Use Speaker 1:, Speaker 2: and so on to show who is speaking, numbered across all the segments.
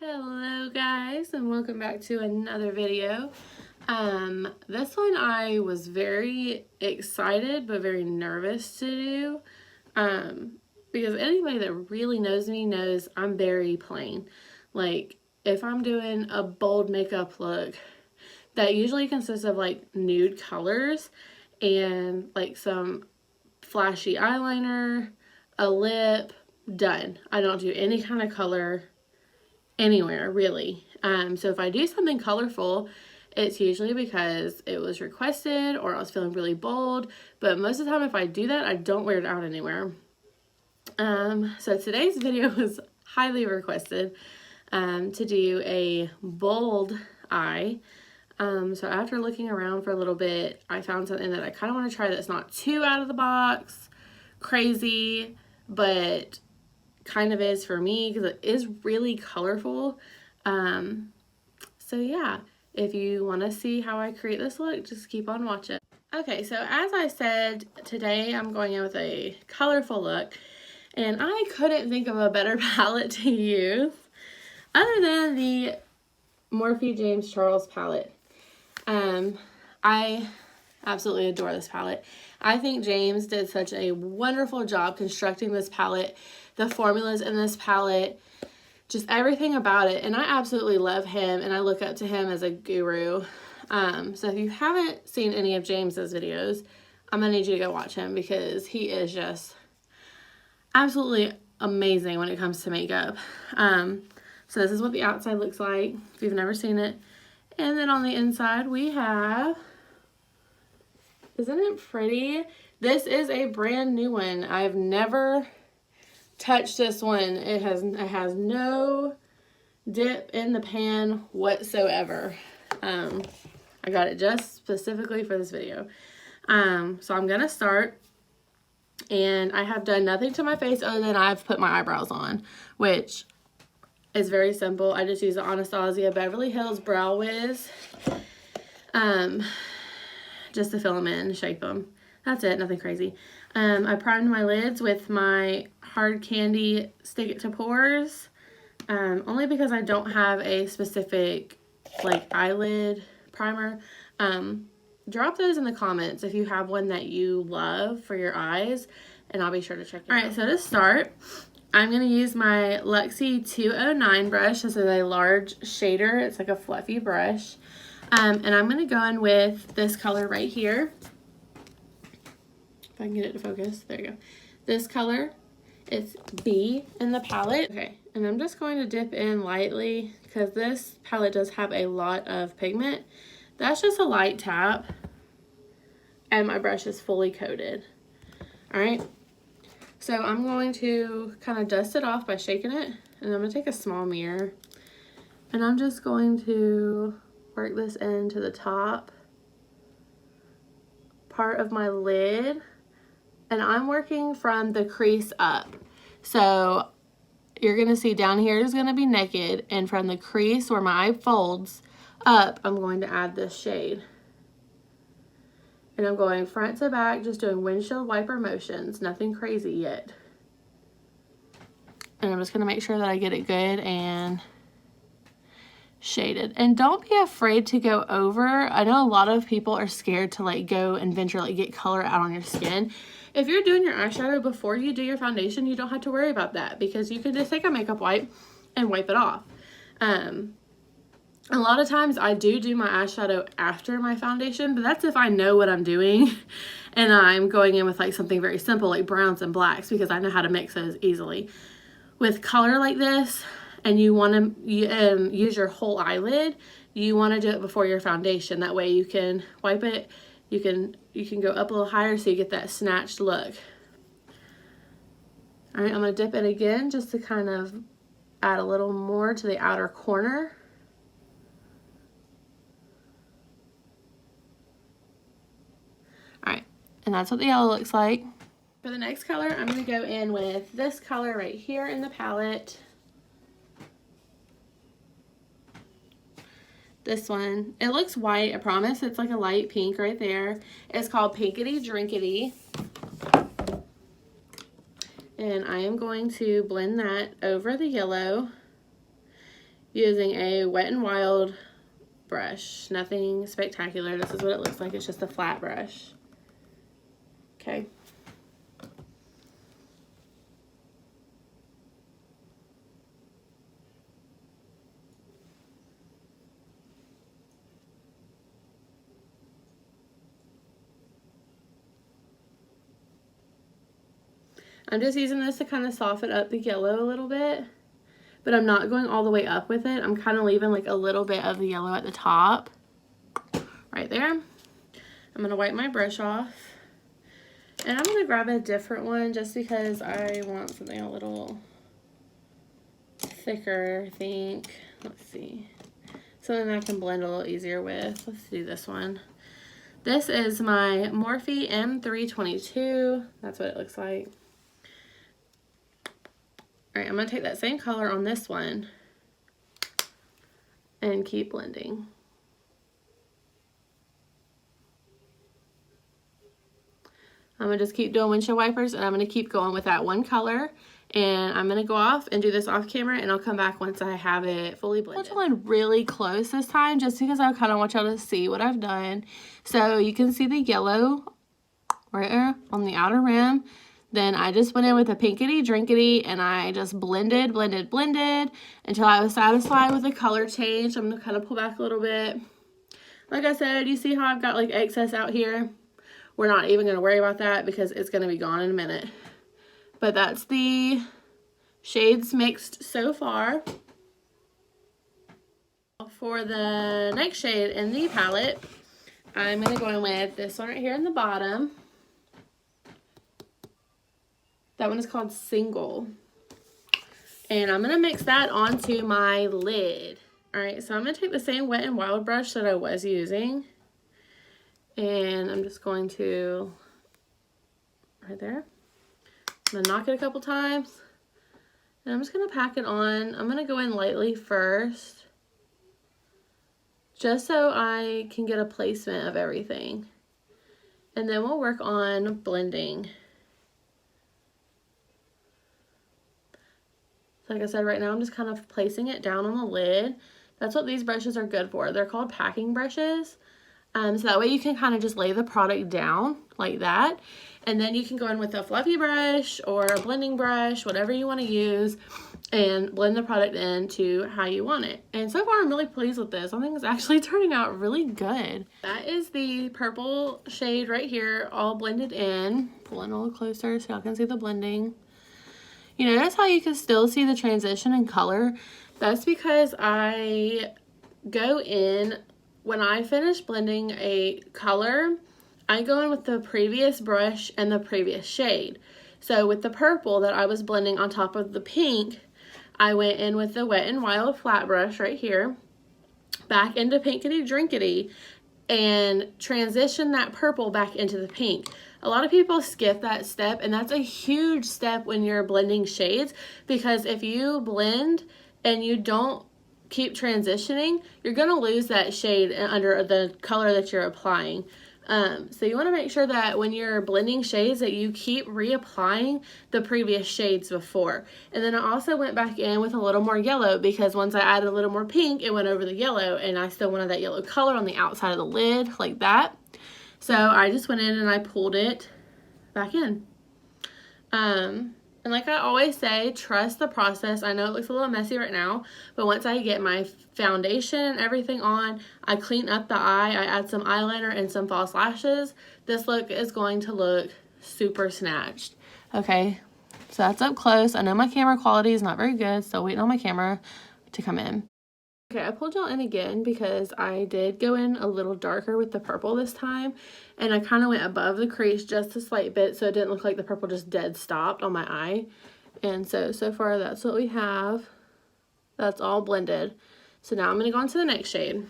Speaker 1: Hello guys, and welcome back to another video. This one I was very excited but very nervous to do because anybody that really knows me knows I'm very plain. Like if I'm doing a bold makeup look, that usually consists of like nude colors and like some flashy eyeliner, a lip, done. I don't do any kind of color anywhere really. So if I do something colorful, it's usually because it was requested or I was feeling really bold, but most of the time if I do that, I don't wear it out anywhere. So today's video was highly requested to do a bold eye. So after looking around for a little bit, I found something that I kind of want to try that's not too out of the box, crazy, but kind of is for me because it is really colorful. So yeah, if you want to see how I create this look, just keep on watching. Okay, so as I said, today I'm going in with a colorful look, and I couldn't think of a better palette to use other than the Morphe James Charles palette. I absolutely adore this palette. I think James did such a wonderful job constructing this palette, the formulas in this palette, just everything about it. And I absolutely love him and I look up to him as a guru. So if you haven't seen any of James's videos, I'm gonna need you to go watch him because he is just absolutely amazing when it comes to makeup. So this is what the outside looks like if you've never seen it. And then on the inside we have, isn't it pretty? This is a brand new one. I've never touched this one. It has no dip in the pan whatsoever. I got it just specifically for this video. So I'm gonna start, and I have done nothing to my face other than I've put my eyebrows on, which is very simple. I just use the Anastasia Beverly Hills Brow Wiz. Just to fill them in, shape them. That's it, nothing crazy. I primed my lids with my Hard Candy Stick It to Pores, only because I don't have a specific like eyelid primer. Drop those in the comments if you have one that you love for your eyes, and I'll be sure to check it out. Alright, so to start, I'm going to use my Luxie 209 brush. This is a large shader. It's like a fluffy brush. And I'm going to go in with this color right here. If I can get it to focus. There you go. This color. It's B in the palette. Okay, and I'm just going to dip in lightly because this palette does have a lot of pigment. That's just a light tap. And my brush is fully coated. Alright. So I'm going to kind of dust it off by shaking it. And I'm going to take a small mirror. And I'm just going to work this into the top part of my lid, and I'm working from the crease up. So you're gonna see down here is gonna be naked, and from the crease where my eye folds up, I'm going to add this shade. And I'm going front to back, just doing windshield wiper motions, nothing crazy yet. And I'm just gonna make sure that I get it good and shaded. And don't be afraid to go over. I know a lot of people are scared to like go and venture, like get color out on your skin. If you're doing your eyeshadow before you do your foundation, you don't have to worry about that because you can just take a makeup wipe and wipe it off. A lot of times I do my eyeshadow after my foundation, but that's if I know what I'm doing and I'm going in with like something very simple like browns and blacks because I know how to mix those easily. With color like this, and you want to use your whole eyelid, you want to do it before your foundation. That way you can wipe it, you can go up a little higher so you get that snatched look. All right, I'm going to dip it again just to kind of add a little more to the outer corner. All right, and that's what the yellow looks like. For the next color, I'm going to go in with this color right here in the palette. This one, it looks white, I promise. It's like a light pink right there. It's called Pinkity Drinkity. And I am going to blend that over the yellow. using a Wet n Wild brush. Nothing spectacular. This is what it looks like. It's just a flat brush. Okay. I'm just using this to kind of soften up the yellow a little bit, but I'm not going all the way up with it. I'm kind of leaving like a little bit of the yellow at the top, right there. I'm going to wipe my brush off, and I'm going to grab a different one just because I want something a little thicker, I think. Let's see. Something I can blend a little easier with. Let's do this one. This is my Morphe M322. That's what it looks like. Alright, I'm going to take that same color on this one and keep blending. I'm going to just keep doing windshield wipers, and I'm going to keep going with that one color. And I'm going to go off and do this off camera, and I'll come back once I have it fully blended. I'm going really close this time just because I kind of want y'all to see what I've done. So you can see the yellow right there on the outer rim. Then I just went in with a pinkity drinkity, and I just blended until I was satisfied with the color change. I'm going to kind of pull back a little bit. Like I said, you see how I've got like excess out here? We're not even going to worry about that because it's going to be gone in a minute. But that's the shades mixed so far. For the next shade in the palette, I'm going to go in with this one right here in the bottom. That one is called Single. And I'm going to mix that onto my lid. Alright, so I'm going to take the same Wet n Wild brush that I was using. And I'm just going to, right there. I'm going to knock it a couple times. And I'm just going to pack it on. I'm going to go in lightly first, just so I can get a placement of everything. And then we'll work on blending. Like I said, right now I'm just kind of placing it down on the lid. That's what these brushes are good for. They're called packing brushes. So that way you can kind of just lay the product down like that. And then you can go in with a fluffy brush or a blending brush, whatever you want to use, and blend the product into how you want it. And so far I'm really pleased with this. I think it's actually turning out really good. That is the purple shade right here, all blended in. Pull in a little closer so y'all can see the blending. You notice how you can still see the transition in color? That's because I go in, when I finish blending a color, I go in with the previous brush and the previous shade. So with the purple that I was blending on top of the pink, I went in with the Wet n Wild flat brush right here, back into Pinkity Drinkity, and transition that purple back into the pink. A lot of people skip that step, and that's a huge step when you're blending shades, because if you blend and you don't keep transitioning, you're going to lose that shade under the color that you're applying. So you want to make sure that when you're blending shades that you keep reapplying the previous shades before. And then I also went back in with a little more yellow, because once I added a little more pink, it went over the yellow, and I still wanted that yellow color on the outside of the lid like that. So I just went in and I pulled it back in. And like I always say, trust the process. I know it looks a little messy right now, but once I get my foundation and everything on, I clean up the eye, I add some eyeliner and some false lashes. This look is going to look super snatched. Okay, so that's up close. I know my camera quality is not very good, so waiting on my camera to come in. Okay, I pulled y'all in again because I did go in a little darker with the purple this time, and I kind of went above the crease just a slight bit so it didn't look like the purple just dead stopped on my eye. And so far that's what we have. That's all blended. So now I'm going to go on to the next shade.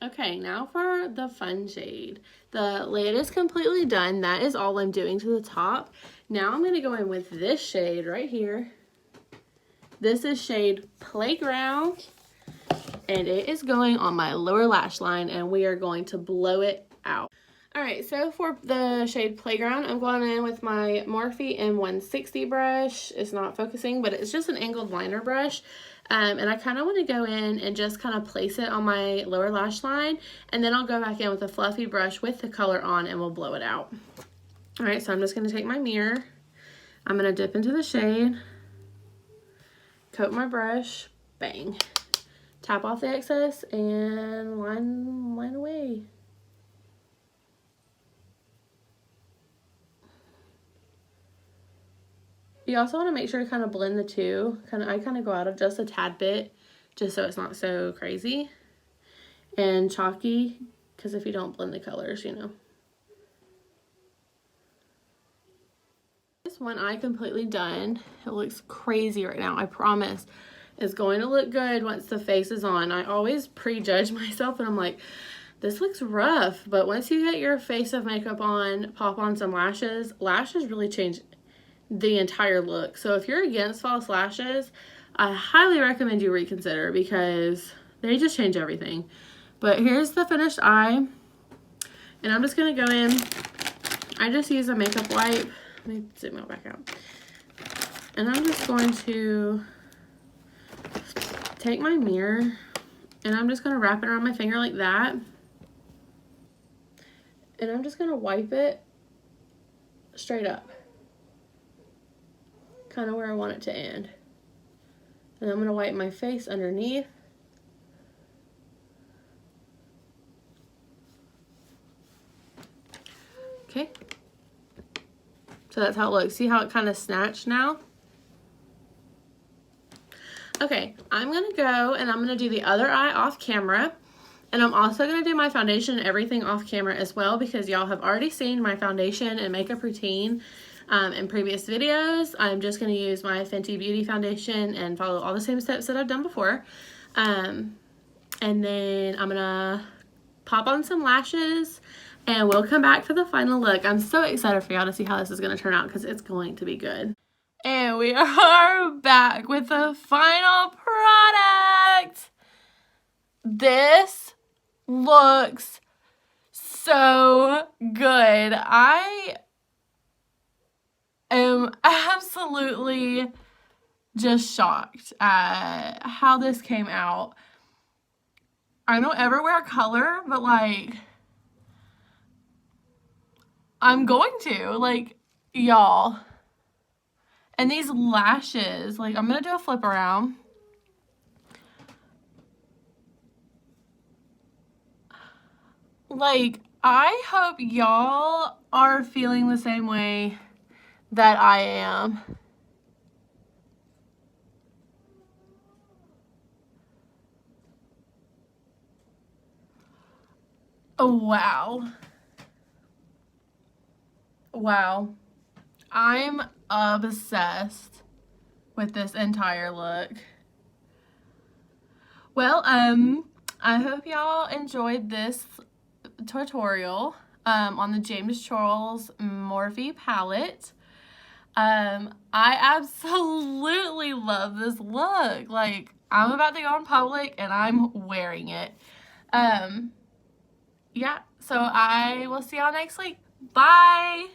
Speaker 1: Okay, now for the fun shade. The lid is completely done. That is all I'm doing to the top. Now I'm going to go in with this shade right here. This is shade Playground. And it is going on my lower lash line, and we are going to blow it out. Alright, so for the shade Playground, I'm going in with my Morphe M160 brush. It's not focusing, but it's just an angled liner brush. And I kind of want to go in and just kind of place it on my lower lash line, and then I'll go back in with a fluffy brush with the color on and we'll blow it out. All right, so I'm just going to take my mirror. I'm going to dip into the shade, coat my brush, bang. Tap off the excess and line away. You also want to make sure to kind of blend the two. I kind of go out of just a tad bit, just so it's not so crazy and chalky, because if you don't blend the colors, you know. This one eye completely done. It looks crazy right now, I promise. It's going to look good once the face is on. I always prejudge myself and I'm like, this looks rough, but once you get your face of makeup on, pop on some lashes, lashes really change the entire look. So if you're against false lashes, I highly recommend you reconsider, because they just change everything. But here's the finished eye, and I'm just gonna go in. I just use a makeup wipe. Let me zoom it back out. And I'm just going to take my mirror and I'm just gonna wrap it around my finger like that. And I'm just gonna wipe it straight up, kind of where I want it to end. And I'm gonna wipe my face underneath. Okay. So that's how it looks. See how it kind of snatched now? Okay, I'm gonna go and I'm gonna do the other eye off camera. And I'm also gonna do my foundation and everything off camera as well, because y'all have already seen my foundation and makeup routine in previous videos. I'm just gonna use my Fenty Beauty foundation and follow all the same steps that I've done before. And then I'm gonna pop on some lashes and we'll come back for the final look. I'm so excited for y'all to see how this is gonna turn out, because it's going to be good. And we are back with the final product. This looks so good. I am absolutely just shocked at how this came out. I don't ever wear color, but like, I'm going to, like, y'all. And these lashes, like, I'm gonna do a flip around. Like, I hope y'all are feeling the same way that I am. Oh, wow. Wow. I'm obsessed with this entire look. Well, I hope y'all enjoyed this tutorial on the James Charles Morphe palette. I absolutely love this look. Like, I'm about to go in public and I'm wearing it. Yeah, so I will see y'all next week. Bye!